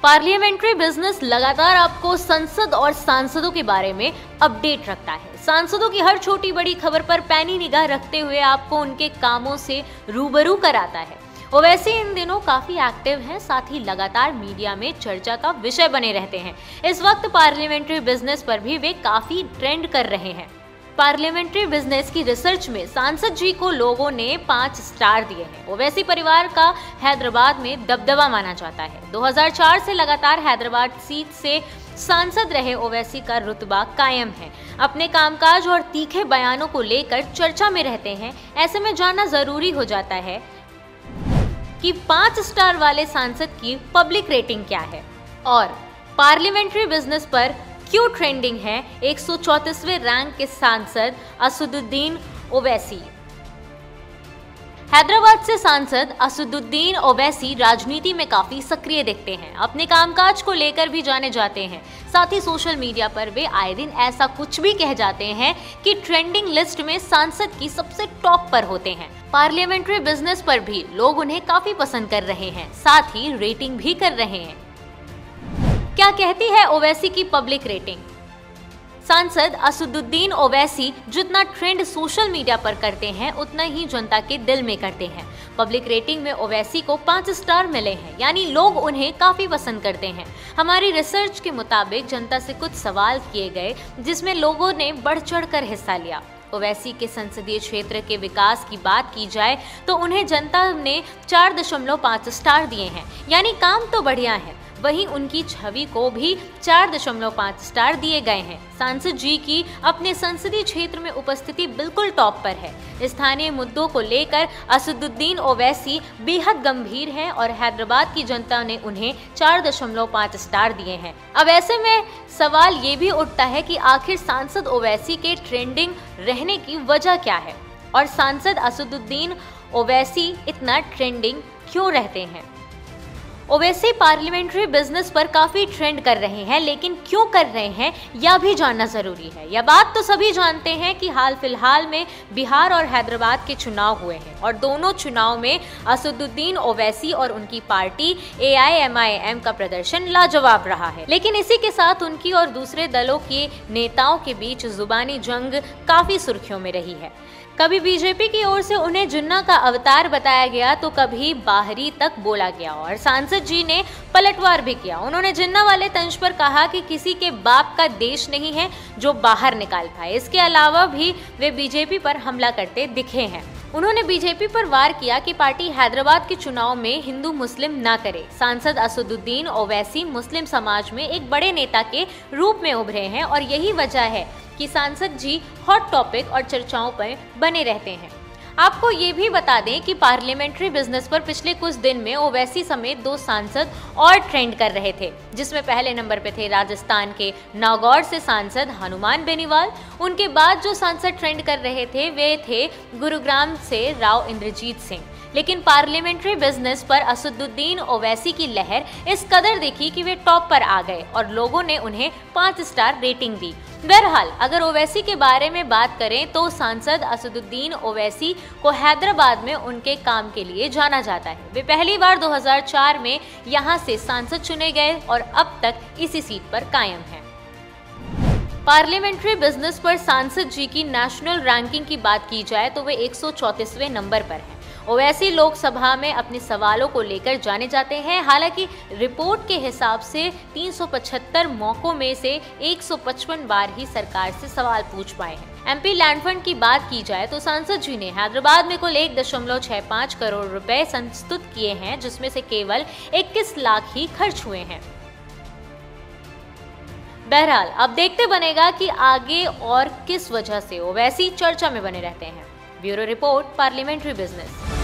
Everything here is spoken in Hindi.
पार्लियामेंट्री बिजनेस लगातार आपको संसद और सांसदों के बारे में अपडेट रखता है। सांसदों की हर छोटी बड़ी खबर पर पैनी निगाह रखते हुए आपको उनके कामों से रूबरू कराता है। ओवैसी इन दिनों काफी एक्टिव हैं, साथ ही लगातार मीडिया में चर्चा का विषय बने रहते हैं। इस वक्त पार्लियामेंट्री बिजनेस पर भी वे काफी ट्रेंड कर रहे हैं। पार्लियामेंट्री बिजनेस की रिसर्च में सांसद जी को लोगों ने 5 स्टार दिए हैं। ओवैसी परिवार का हैदराबाद में दबदबा माना जाता है। 2004 से लगातार हैदराबाद सीट से सांसद रहे ओवैसी का रुतबा कायम है। अपने कामकाज और तीखे बयानों को लेकर चर्चा में रहते हैं। ऐसे में जानना जरूरी हो जाता है कि 5 स्टार वाले सांसद की पब्लिक रेटिंग क्या है और पार्लियामेंट्री बिजनेस पर क्यों ट्रेंडिंग है 134वें रैंक के सांसद असदुद्दीन ओवैसी। हैदराबाद से सांसद असदुद्दीन ओवैसी राजनीति में काफी सक्रिय दिखते हैं। अपने कामकाज को लेकर भी जाने जाते हैं। साथ ही सोशल मीडिया पर वे आए दिन ऐसा कुछ भी कह जाते हैं कि ट्रेंडिंग लिस्ट में सांसद की सबसे टॉप पर होते हैं। पार्लियामेंट्री बिजनेस पर भी लोग उन्हें काफी पसंद कर रहे हैं, साथ ही रेटिंग भी कर रहे हैं। क्या कहती है ओवैसी की पब्लिक रेटिंग? सांसद असदुद्दीन ओवैसी जितना ट्रेंड सोशल मीडिया पर करते हैं उतना ही जनता के दिल में करते हैं। पब्लिक रेटिंग में ओवैसी को 5 स्टार मिले हैं, यानी लोग उन्हें काफी पसंद करते हैं। हमारी रिसर्च के मुताबिक जनता से कुछ सवाल किए गए जिसमें लोगों ने बढ़ चढ़कर हिस्सा लिया। ओवैसी के संसदीय क्षेत्र के विकास की बात की जाए तो उन्हें जनता ने 4.5 स्टार दिए हैं, यानी काम तो बढ़िया है। वहीं उनकी छवि को भी 4.5 स्टार दिए गए हैं। सांसद जी की अपने संसदीय क्षेत्र में उपस्थिति बिल्कुल टॉप पर है। स्थानीय मुद्दों को लेकर असदुद्दीन ओवैसी बेहद गंभीर हैं और हैदराबाद की जनता ने उन्हें 4.5 स्टार दिए हैं। अब ऐसे में सवाल ये भी उठता है कि आखिर सांसद ओवैसी के ट्रेंडिंग रहने की वजह क्या है और सांसद असदुद्दीन ओवैसी इतना ट्रेंडिंग क्यों रहते हैं। ओवैसी पार्लियामेंट्री बिजनेस पर काफी ट्रेंड कर रहे हैं, लेकिन क्यों कर रहे हैं यह भी जानना जरूरी है। यह बात तो सभी जानते हैं कि हाल फिलहाल में बिहार और हैदराबाद के चुनाव हुए हैं और दोनों चुनाव में असदुद्दीन ओवैसी और उनकी पार्टी AIMIM का प्रदर्शन लाजवाब रहा है। लेकिन इसी के साथ उनकी और दूसरे दलों के नेताओं के बीच जुबानी जंग काफी सुर्खियों में रही है। कभी बीजेपी की ओर से उन्हें जिन्ना का अवतार बताया गया तो कभी बाहरी तक बोला गया और सांसद जी ने पलटवार भी किया। उन्होंने जिन्ना वाले तंज पर कहा कि किसी के बाप का देश नहीं है जो बाहर निकाल पाए। इसके अलावा भी वे बीजेपी पर हमला करते दिखे हैं। उन्होंने बीजेपी पर वार किया कि पार्टी हैदराबाद के चुनाव में हिंदू मुस्लिम ना करे। सांसद असदुद्दीन ओवैसी मुस्लिम समाज में एक बड़े नेता के रूप में उभरे हैं और यही वजह है कि सांसद जी हॉट टॉपिक और चर्चाओं पर बने रहते हैं। आपको ये भी बता दें कि पार्लियामेंट्री बिजनेस पर पिछले कुछ दिन में ओवैसी समेत 2 सांसद और ट्रेंड कर रहे थे, जिसमें पहले नंबर पे थे राजस्थान के नागौर से सांसद हनुमान बेनीवाल। उनके बाद जो सांसद ट्रेंड कर रहे थे वे थे गुरुग्राम से राव इंद्रजीत सिंह। लेकिन पार्लियामेंट्री बिजनेस पर असदुद्दीन ओवैसी की लहर इस कदर दिखी कि वे टॉप पर आ गए और लोगों ने उन्हें 5 स्टार रेटिंग दी। बहरहाल अगर ओवैसी के बारे में बात करें तो सांसद असदुद्दीन ओवैसी को हैदराबाद में उनके काम के लिए जाना जाता है। वे पहली बार 2004 में यहां से सांसद चुने गए और अब तक इसी सीट पर कायम हैं। पार्लियामेंट्री बिजनेस पर सांसद जी की नेशनल रैंकिंग की बात की जाए तो वे 134वें नंबर पर हैं। ओवैसी लोकसभा में अपने सवालों को लेकर जाने जाते हैं। हालांकि रिपोर्ट के हिसाब से 375 मौकों में से 155 बार ही सरकार से सवाल पूछ पाए हैं। MP लैंड फंड की बात की जाए तो सांसद जी ने हैदराबाद में कुल 1.65 करोड़ रुपए संस्तुत किए हैं, जिसमें से केवल 21 लाख ही खर्च हुए हैं। बहरहाल अब देखते बनेगा कि आगे और किस वजह से ओवैसी चर्चा में बने रहते हैं। Bureau report, parliamentary business.